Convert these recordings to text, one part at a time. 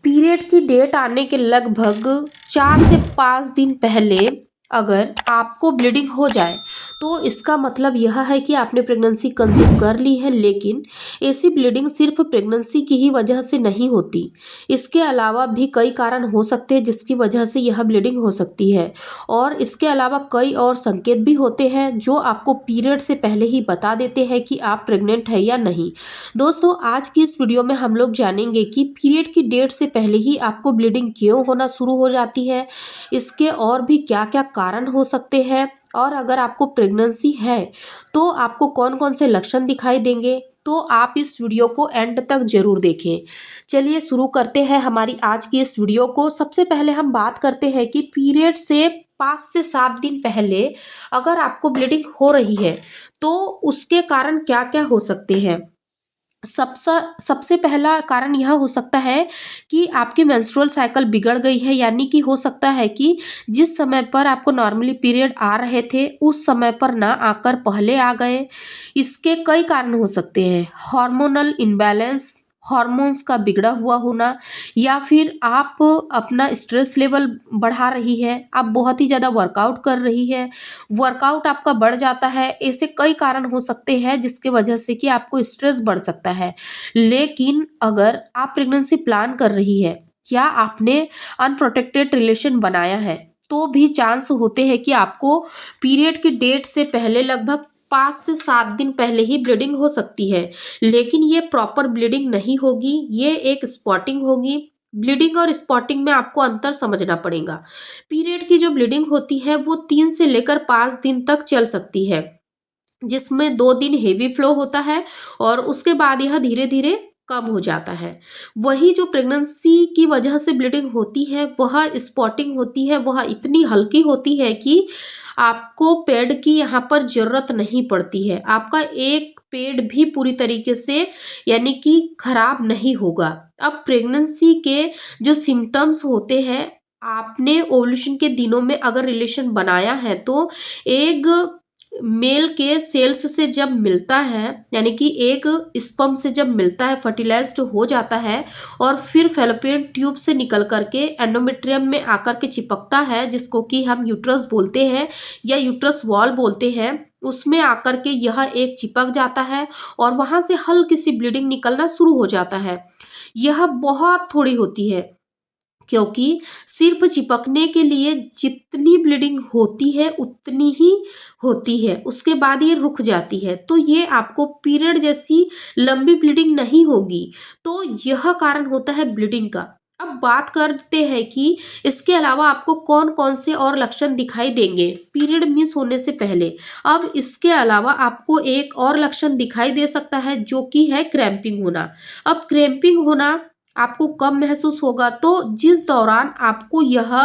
Period की date आने के लगभग 4 से 5 दिन पहले अगर आपको ब्लीडिंग हो जाए तो इसका मतलब यह है कि आपने प्रेगनेंसी कंसीव कर ली है। लेकिन ऐसी ब्लीडिंग सिर्फ प्रेगनेंसी की ही वजह से नहीं होती। इसके अलावा भी कई कारण हो सकते हैं जिसकी वजह से यह ब्लीडिंग हो सकती है। और इसके अलावा कई और संकेत भी होते हैं जो आपको पीरियड से पहले ही बता देते हैं कि आप प्रेग्नेंट है या नहीं। दोस्तों, आज की इस वीडियो में हम लोग जानेंगे कि पीरियड की डेट से पहले ही आपको ब्लीडिंग क्यों होना शुरू हो जाती है, इसके और भी क्या क्या कारण हो सकते हैं, और अगर आपको प्रेगनेंसी है तो आपको कौन कौन से लक्षण दिखाई देंगे। तो आप इस वीडियो को एंड तक जरूर देखें। चलिए शुरू करते हैं हमारी आज की इस वीडियो को। सबसे पहले हम बात करते हैं कि पीरियड से 5 से 7 दिन पहले अगर आपको ब्लीडिंग हो रही है तो उसके कारण क्या क्या हो सकते हैं। सबसे पहला कारण यह हो सकता है कि आपकी मेंस्ट्रुअल साइकिल बिगड़ गई है, यानी कि हो सकता है कि जिस समय पर आपको नॉर्मली पीरियड आ रहे थे उस समय पर ना आकर पहले आ गए। इसके कई कारण हो सकते हैं। हार्मोनल इम्बैलेंस, हॉर्मोन्स का बिगड़ा हुआ होना, या फिर आप अपना स्ट्रेस लेवल बढ़ा रही है, आप बहुत ही ज़्यादा वर्कआउट कर रही है, वर्कआउट आपका बढ़ जाता है। ऐसे कई कारण हो सकते हैं जिसके वजह से कि आपको स्ट्रेस बढ़ सकता है। लेकिन अगर आप प्रेगनेंसी प्लान कर रही है या आपने अनप्रोटेक्टेड रिलेशन बनाया है तो भी चांस होते हैं कि आपको पीरियड की डेट से पहले लगभग 5 से 7 दिन पहले ही ब्लीडिंग हो सकती है। लेकिन ये प्रॉपर ब्लीडिंग नहीं होगी, ये एक स्पॉटिंग होगी। ब्लीडिंग और स्पॉटिंग में आपको अंतर समझना पड़ेगा। पीरियड की जो ब्लीडिंग होती है वो 3 से लेकर 5 दिन तक चल सकती है, जिसमें 2 दिन हेवी फ्लो होता है और उसके बाद यह धीरे धीरे कम हो जाता है। वही जो प्रेगनेंसी की वजह से ब्लीडिंग होती है वह स्पॉटिंग होती है, वह इतनी हल्की होती है कि आपको पैड की यहाँ पर जरूरत नहीं पड़ती है। आपका एक पैड भी पूरी तरीके से यानी कि खराब नहीं होगा। अब प्रेगनेंसी के जो सिम्टम्स होते हैं, आपने ओव्यूलेशन के दिनों में अगर रिलेशन बनाया है तो एग मेल के सेल्स से जब मिलता है, यानी कि एक स्पर्म से जब मिलता है, फर्टिलाइज्ड हो जाता है और फिर फैलोपियन ट्यूब से निकल करके एंडोमेट्रियम में आकर के चिपकता है, जिसको कि हम यूट्रस बोलते हैं या यूट्रस वॉल बोलते हैं। उसमें आकर के यह एक चिपक जाता है और वहां से हल्की सी ब्लीडिंग निकलना शुरू हो जाता है। यह बहुत थोड़ी होती है, क्योंकि सिर्फ चिपकने के लिए जितनी ब्लीडिंग होती है उतनी ही होती है, उसके बाद ये रुक जाती है। तो ये आपको पीरियड जैसी लंबी ब्लीडिंग नहीं होगी। तो यह कारण होता है ब्लीडिंग का। अब बात करते हैं कि इसके अलावा आपको कौन कौन से और लक्षण दिखाई देंगे पीरियड मिस होने से पहले। अब इसके अलावा आपको एक और लक्षण दिखाई दे सकता है जो कि है क्रैम्पिंग होना। अब क्रैम्पिंग होना आपको कब महसूस होगा, तो जिस दौरान आपको यह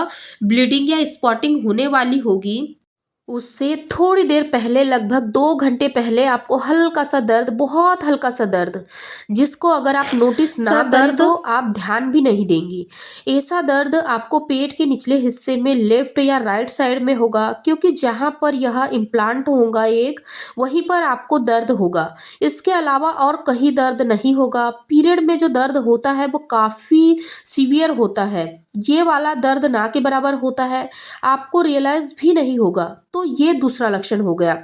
ब्लीडिंग या स्पॉटिंग होने वाली होगी उससे थोड़ी देर पहले, लगभग 2 घंटे पहले आपको हल्का सा दर्द, बहुत हल्का सा दर्द, जिसको अगर आप नोटिस ना करें तो आप ध्यान भी नहीं देंगी। ऐसा दर्द आपको पेट के निचले हिस्से में लेफ्ट या राइट साइड में होगा, क्योंकि जहाँ पर यह इम्प्लांट होगा एक, वहीं पर आपको दर्द होगा। इसके अलावा और कहीं दर्द नहीं होगा। पीरियड में जो दर्द होता है वो काफ़ी सीवियर होता है। ये वाला दर्द ना के बराबर होता है, आपको रियलाइज भी नहीं होगा। तो ये दूसरा लक्षण हो गया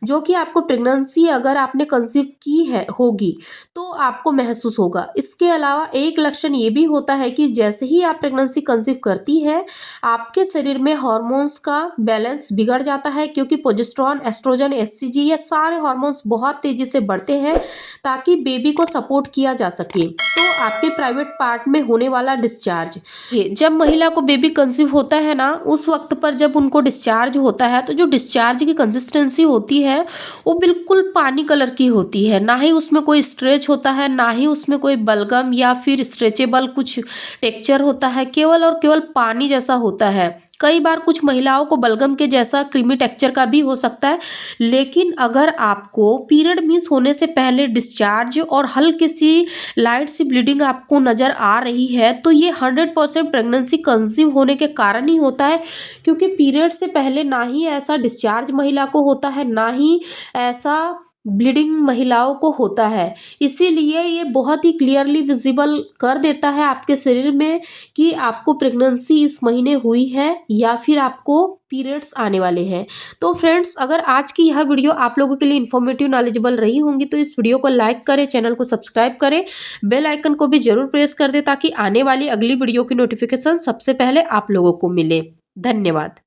जो कि आपको प्रेगनेंसी अगर आपने कंसीव की है होगी तो आपको महसूस होगा। इसके अलावा एक लक्षण ये भी होता है कि जैसे ही आप प्रेगनेंसी कंसीव करती है आपके शरीर में हार्मोन्स का बैलेंस बिगड़ जाता है, क्योंकि प्रोजेस्टेरोन, एस्ट्रोजन, एससीजी ये सारे हार्मोन्स बहुत तेजी से बढ़ते हैं ताकि बेबी को सपोर्ट किया जा सके। तो आपके प्राइवेट पार्ट में होने वाला डिस्चार्ज, जब महिला को बेबी कंसीव होता है ना, उस वक्त पर जब उनको डिस्चार्ज होता है तो जो डिस्चार्ज की कंसिस्टेंसी होती है वो बिल्कुल पानी कलर की होती है। ना ही उसमें कोई स्ट्रेच होता है, ना ही उसमें कोई बलगम या फिर स्ट्रेचेबल कुछ टेक्सचर होता है, केवल और केवल पानी जैसा होता है। कई बार कुछ महिलाओं को बलगम के जैसा क्रीमी टेक्सचर का भी हो सकता है। लेकिन अगर आपको पीरियड मिस होने से पहले डिस्चार्ज और हल्की सी लाइट सी ब्लीडिंग आपको नज़र आ रही है तो ये 100% प्रेगनेंसी कंसीव होने के कारण ही होता है, क्योंकि पीरियड से पहले ना ही ऐसा डिस्चार्ज महिला को होता है, ना ही ऐसा ब्लीडिंग महिलाओं को होता है। इसीलिए ये बहुत ही क्लियरली विजिबल कर देता है आपके शरीर में कि आपको प्रेगनेंसी इस महीने हुई है या फिर आपको पीरियड्स आने वाले हैं। तो फ्रेंड्स, अगर आज की यह वीडियो आप लोगों के लिए इन्फॉर्मेटिव नॉलेजेबल रही होंगी तो इस वीडियो को लाइक करें, चैनल को सब्सक्राइब करें, बेल आइकन को भी जरूर प्रेस कर दें ताकि आने वाली अगली वीडियो की नोटिफिकेशन सबसे पहले आप लोगों को मिले। धन्यवाद।